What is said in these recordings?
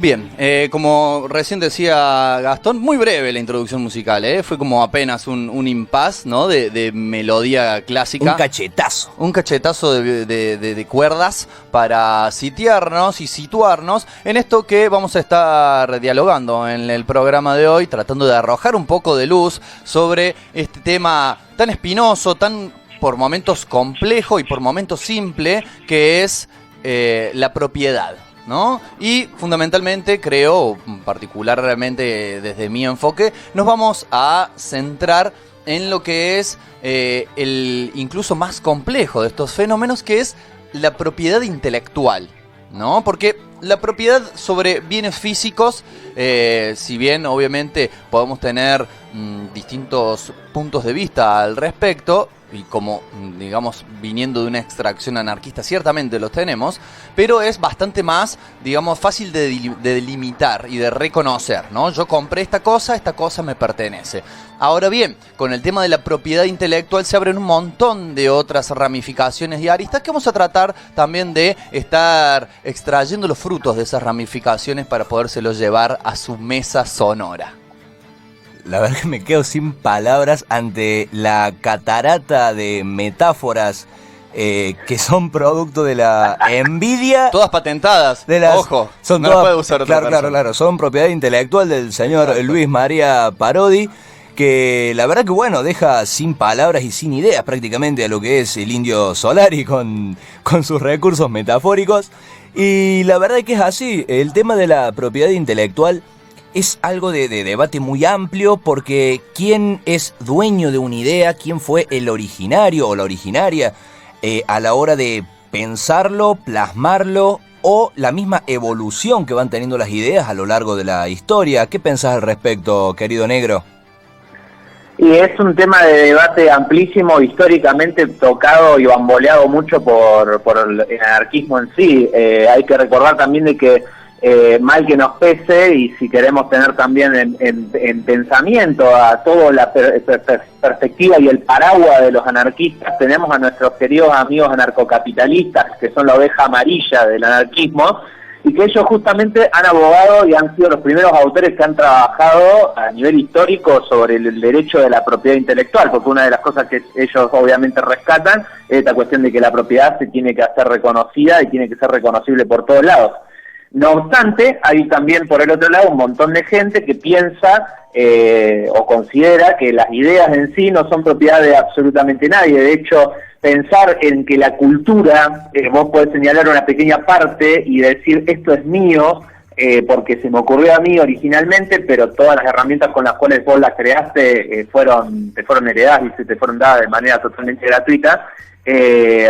Bien, como recién decía Gastón, muy breve la introducción musical, fue como apenas un impasse, ¿no? de melodía clásica. Un cachetazo de cuerdas para sitiarnos y situarnos en esto que vamos a estar dialogando en el programa de hoy, tratando de arrojar un poco de luz sobre este tema tan espinoso, tan por momentos complejo y por momentos simple, que es la propiedad, ¿no? Y fundamentalmente, creo, particularmente desde mi enfoque, nos vamos a centrar en lo que es el incluso más complejo de estos fenómenos, que es la propiedad intelectual, ¿no? Porque la propiedad sobre bienes físicos, si bien obviamente podemos tener distintos puntos de vista al respecto, y como, digamos, viniendo de una extracción anarquista, ciertamente los tenemos, pero es bastante más, digamos, fácil de delimitar y de reconocer, ¿no? Yo compré esta cosa me pertenece. Ahora bien, con el tema de la propiedad intelectual se abren un montón de otras ramificaciones y aristas que vamos a tratar también de estar extrayendo los frutos de esas ramificaciones para podérselos llevar a su mesa sonora. La verdad que me quedo sin palabras ante la catarata de metáforas que son producto de la envidia. Todas patentadas, ojo, son no todas, las puede usar otra persona. Claro, son propiedad intelectual del señor Luis María Parodi, que la verdad que bueno, deja sin palabras y sin ideas prácticamente a lo que es el Indio Solari con sus recursos metafóricos. Y la verdad que es así, el tema de la propiedad intelectual es algo de debate muy amplio, porque quién es dueño de una idea, quién fue el originario o la originaria a la hora de pensarlo, plasmarlo, o la misma evolución que van teniendo las ideas a lo largo de la historia. ¿Qué pensás al respecto, querido negro? Y es un tema de debate amplísimo, históricamente tocado y bamboleado mucho por el anarquismo en sí. Hay que recordar también de que mal que nos pese, y si queremos tener también en pensamiento a toda la perspectiva y el paraguas de los anarquistas, tenemos a nuestros queridos amigos anarcocapitalistas, que son la oveja amarilla del anarquismo, y que ellos justamente han abogado y han sido los primeros autores que han trabajado a nivel histórico sobre el derecho de la propiedad intelectual, porque una de las cosas que ellos obviamente rescatan es esta cuestión de que la propiedad se tiene que hacer reconocida y tiene que ser reconocible por todos lados. No obstante, hay también por el otro lado un montón de gente que piensa o considera que las ideas en sí no son propiedad de absolutamente nadie. De hecho, pensar en que la cultura, vos podés señalar una pequeña parte y decir esto es mío, porque se me ocurrió a mí originalmente, pero todas las herramientas con las cuales vos las creaste te fueron heredadas y se te fueron dadas de manera totalmente gratuita.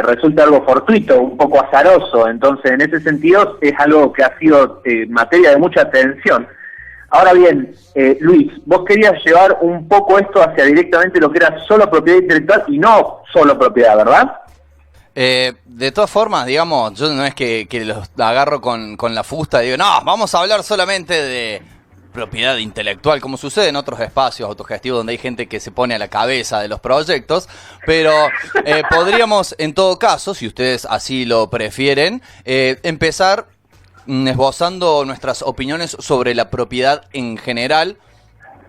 Resulta algo fortuito, un poco azaroso. Entonces, en ese sentido, es algo que ha sido materia de mucha atención. Ahora bien, Luis, vos querías llevar un poco esto hacia directamente lo que era solo propiedad intelectual y no solo propiedad, ¿verdad? De todas formas, digamos, yo no es que los agarro con la fusta y digo, no, vamos a hablar solamente de propiedad intelectual, como sucede en otros espacios autogestivos donde hay gente que se pone a la cabeza de los proyectos, pero podríamos, en todo caso, si ustedes así lo prefieren, empezar esbozando nuestras opiniones sobre la propiedad en general,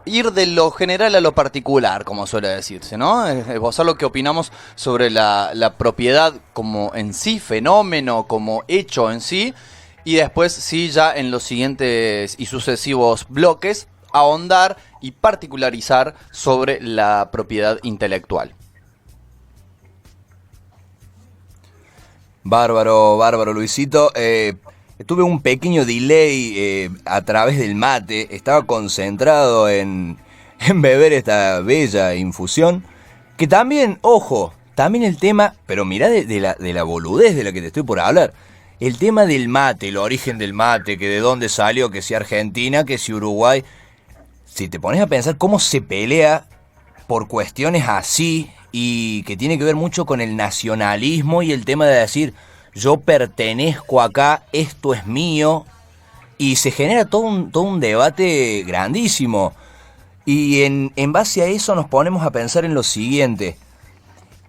ir de lo general a lo particular, como suele decirse, ¿no? Esbozar lo que opinamos sobre la propiedad como en sí, fenómeno, como hecho en sí. Y después, sí, ya en los siguientes y sucesivos bloques, ahondar y particularizar sobre la propiedad intelectual. Bárbaro, Luisito. Tuve un pequeño delay a través del mate. Estaba concentrado en beber esta bella infusión. Que también, ojo, también el tema, pero mirá de la boludez de la que te estoy por hablar. El tema del mate, el origen del mate, que de dónde salió, que si Argentina, que si Uruguay. Si te pones a pensar cómo se pelea por cuestiones así, y que tiene que ver mucho con el nacionalismo y el tema de decir, yo pertenezco acá, esto es mío, y se genera todo un debate grandísimo. Y en base a eso nos ponemos a pensar en lo siguiente.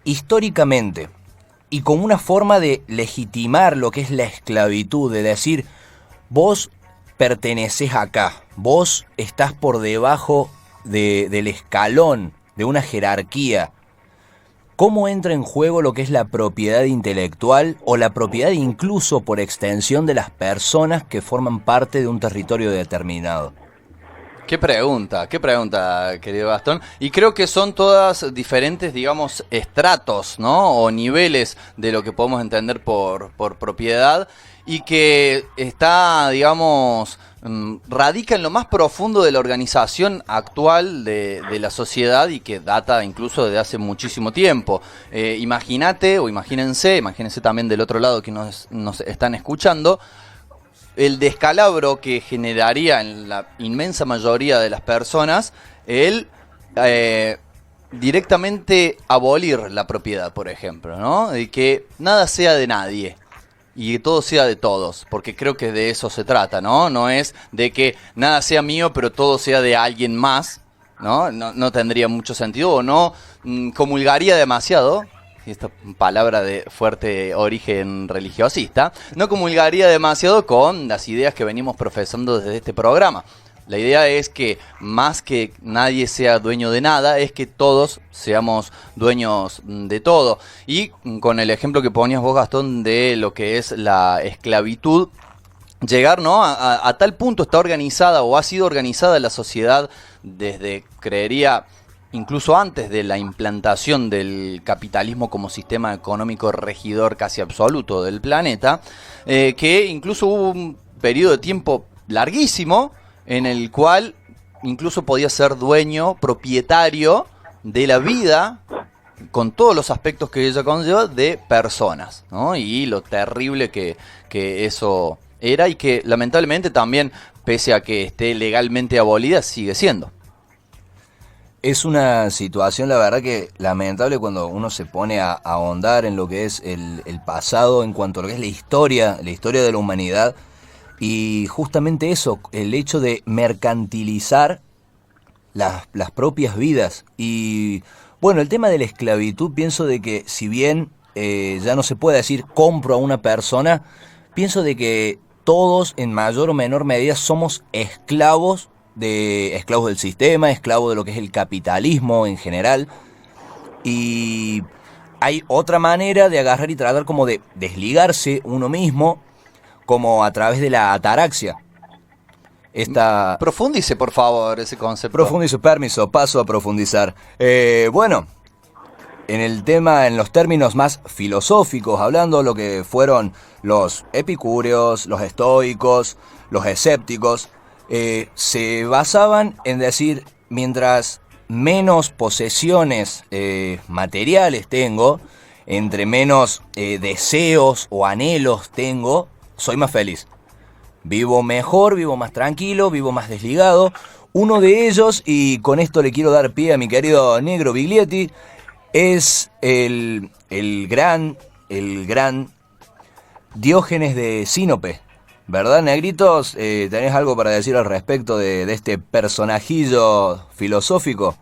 Históricamente, y como una forma de legitimar lo que es la esclavitud, de decir, vos perteneces acá, vos estás por debajo del escalón, de una jerarquía. ¿Cómo entra en juego lo que es la propiedad intelectual o la propiedad incluso por extensión de las personas que forman parte de un territorio determinado? Qué pregunta, querido Gastón. Y creo que son todas diferentes, digamos, estratos, ¿no? O niveles de lo que podemos entender por propiedad y que está, digamos, radica en lo más profundo de la organización actual de la sociedad y que data incluso desde hace muchísimo tiempo. Imagínate, o imagínense también del otro lado que nos están escuchando, el descalabro que generaría en la inmensa mayoría de las personas el directamente abolir la propiedad, por ejemplo, ¿no? De que nada sea de nadie y que todo sea de todos, porque creo que de eso se trata, ¿no? No es de que nada sea mío, pero todo sea de alguien más, ¿no? No tendría mucho sentido, o no comulgaría demasiado. Esta palabra de fuerte origen religiosista, no comulgaría demasiado con las ideas que venimos profesando desde este programa. La idea es que más que nadie sea dueño de nada, es que todos seamos dueños de todo. Y con el ejemplo que ponías vos, Gastón, de lo que es la esclavitud, llegar, ¿no? A tal punto está organizada o ha sido organizada la sociedad desde, creería, incluso antes de la implantación del capitalismo como sistema económico regidor casi absoluto del planeta, que incluso hubo un periodo de tiempo larguísimo en el cual incluso podía ser dueño, propietario de la vida, con todos los aspectos que ella conlleva, de personas, ¿no? Y lo terrible que eso era y que lamentablemente también, pese a que esté legalmente abolida, sigue siendo. Es una situación, la verdad, que lamentable cuando uno se pone a ahondar en lo que es el pasado en cuanto a lo que es la historia de la humanidad, y justamente eso, el hecho de mercantilizar las propias vidas. Y bueno, el tema de la esclavitud, pienso de que si bien ya no se puede decir compro a una persona, pienso de que todos en mayor o menor medida somos esclavos del sistema, esclavos de lo que es el capitalismo en general. Y hay otra manera de agarrar y tratar como de desligarse uno mismo, como a través de la ataraxia. Profundice, por favor, ese concepto. Profundice, permiso, paso a profundizar. Bueno, en los términos más filosóficos, hablando lo que fueron los epicúreos, los estoicos, los escépticos, se basaban en decir, mientras menos posesiones materiales tengo, entre menos deseos o anhelos tengo, soy más feliz. Vivo mejor, vivo más tranquilo, vivo más desligado. Uno de ellos, y con esto le quiero dar pie a mi querido Negro Biglietti, es el gran Diógenes de Sinope. ¿Verdad, Negritos? ¿Tenés algo para decir al respecto de este personajillo filosófico?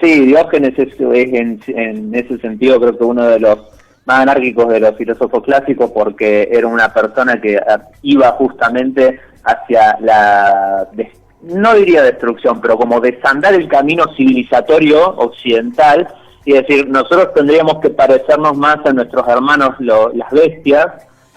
Sí, Diógenes es en ese sentido creo que uno de los más anárquicos de los filósofos clásicos, porque era una persona que iba justamente hacia no diría destrucción, pero como desandar el camino civilizatorio occidental, y decir, nosotros tendríamos que parecernos más a nuestros hermanos las bestias,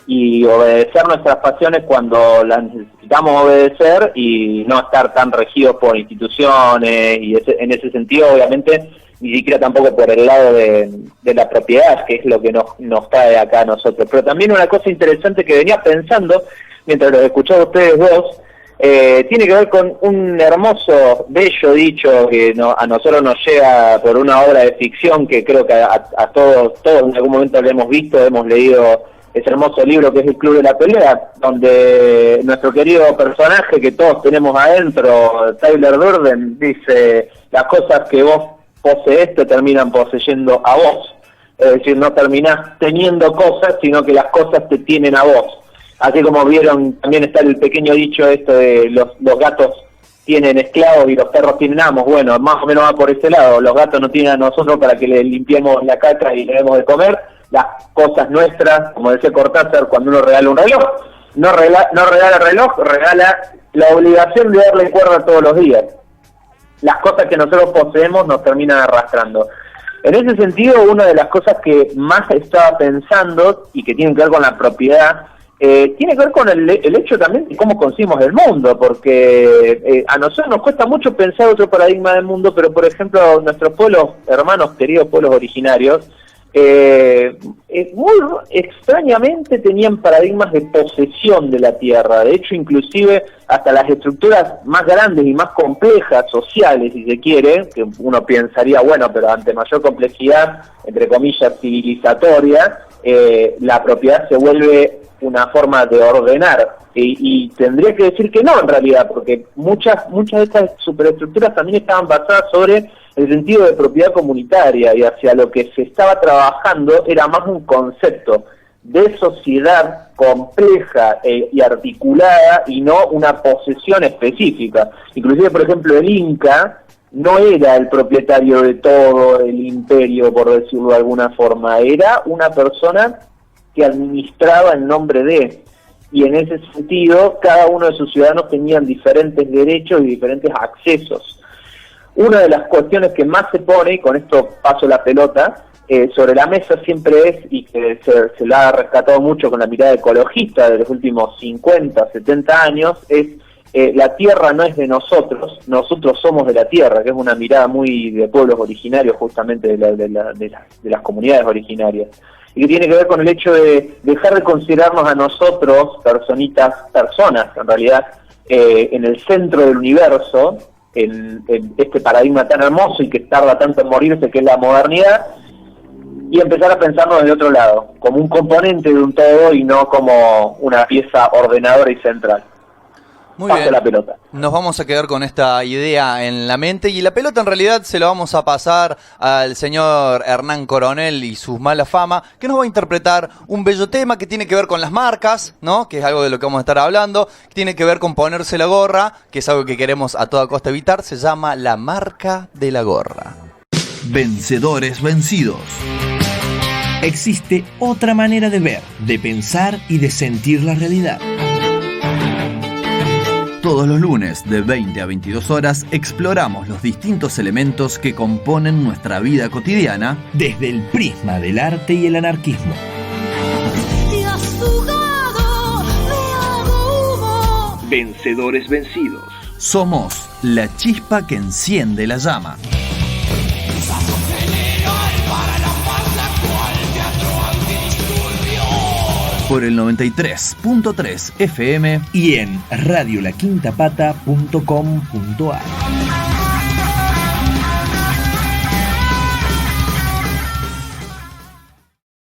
y obedecer nuestras pasiones cuando las necesitamos obedecer y no estar tan regidos por instituciones, y en ese sentido obviamente ni siquiera tampoco por el lado de la propiedad, que es lo que nos trae acá a nosotros. Pero también una cosa interesante que venía pensando mientras los escuchaba a ustedes dos, tiene que ver con un hermoso, bello dicho que a nosotros nos llega por una obra de ficción que creo que a todos en algún momento lo hemos visto, hemos leído ese hermoso libro que es El Club de la Pelea, donde nuestro querido personaje que todos tenemos adentro, Tyler Durden, dice: las cosas que vos posees te terminan poseyendo a vos. Es decir, no terminás teniendo cosas, sino que las cosas te tienen a vos. Así como vieron, también está el pequeño dicho esto de los gatos tienen esclavos y los perros tienen amos. Bueno, más o menos va por ese lado. Los gatos nos tienen a nosotros para que les limpiemos la caca y le demos de comer. Las cosas nuestras, como decía Cortázar, cuando uno regala un reloj, no regala reloj, regala la obligación de darle cuerda todos los días. Las cosas que nosotros poseemos nos terminan arrastrando. En ese sentido, una de las cosas que más estaba pensando y que tiene que ver con la propiedad, tiene que ver con el hecho también de cómo concibimos el mundo, porque a nosotros nos cuesta mucho pensar otro paradigma del mundo, pero por ejemplo nuestros pueblos, hermanos queridos pueblos originarios, muy extrañamente tenían paradigmas de posesión de la tierra. De hecho, inclusive hasta las estructuras más grandes y más complejas, sociales, si se quiere, que uno pensaría, bueno, pero ante mayor complejidad, entre comillas, civilizatoria, la propiedad se vuelve una forma de ordenar, y tendría que decir que no en realidad, porque muchas de estas superestructuras también estaban basadas sobre el sentido de propiedad comunitaria, y hacia lo que se estaba trabajando era más un concepto de sociedad compleja y articulada, y no una posesión específica. Inclusive, por ejemplo, el Inca no era el propietario de todo el imperio, por decirlo de alguna forma, era una persona que administraba en nombre de, y en ese sentido cada uno de sus ciudadanos tenían diferentes derechos y diferentes accesos. Una de las cuestiones que más se pone, y con esto paso la pelota, sobre la mesa siempre es, y que se la ha rescatado mucho con la mirada ecologista de los últimos 50, 70 años, es la tierra no es de nosotros somos de la tierra, que es una mirada muy de pueblos originarios, justamente de las comunidades originarias, y que tiene que ver con el hecho de dejar de considerarnos a nosotros, personas en realidad, en el centro del universo, en este paradigma tan hermoso y que tarda tanto en morirse, que es la modernidad, y empezar a pensarnos desde otro lado, como un componente de un todo y no como una pieza ordenadora y central. Muy Paso bien, la pelota. Nos vamos a quedar con esta idea en la mente, y la pelota en realidad se la vamos a pasar al señor Hernán Coronel y su mala fama, que nos va a interpretar un bello tema que tiene que ver con las marcas, ¿no? Que es algo de lo que vamos a estar hablando, que tiene que ver con ponerse la gorra, que es algo que queremos a toda costa evitar. Se llama La Marca de la Gorra. Vencedores vencidos. Existe otra manera de ver, de pensar y de sentir la realidad. Todos los lunes de 20 a 22 horas exploramos los distintos elementos que componen nuestra vida cotidiana desde el prisma del arte y el anarquismo. Vencedores vencidos. Somos la chispa que enciende la llama. Por el 93.3 FM y en radiolaquintapata.com.ar.